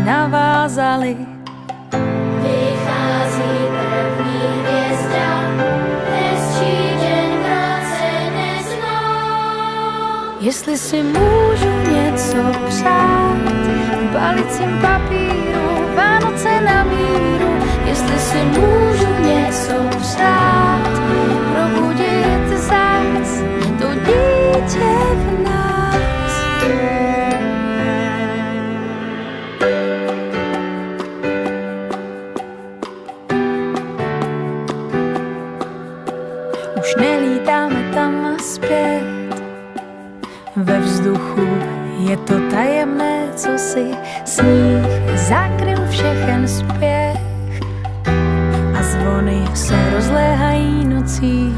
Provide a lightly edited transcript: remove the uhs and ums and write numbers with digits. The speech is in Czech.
navázali. Vychází první hvězda, hezčí den v roce neznám. Jestli si můžu něco přát, v balicím papíru, Vánoce na míru. Jestli si můžu něco přát, probudit zás to dítě v nás. Už nelítáme tam a zpět, ve vzduchu je to tajemné, co si sníh zakryl všechen spěch a zvony se rozléhají nocí.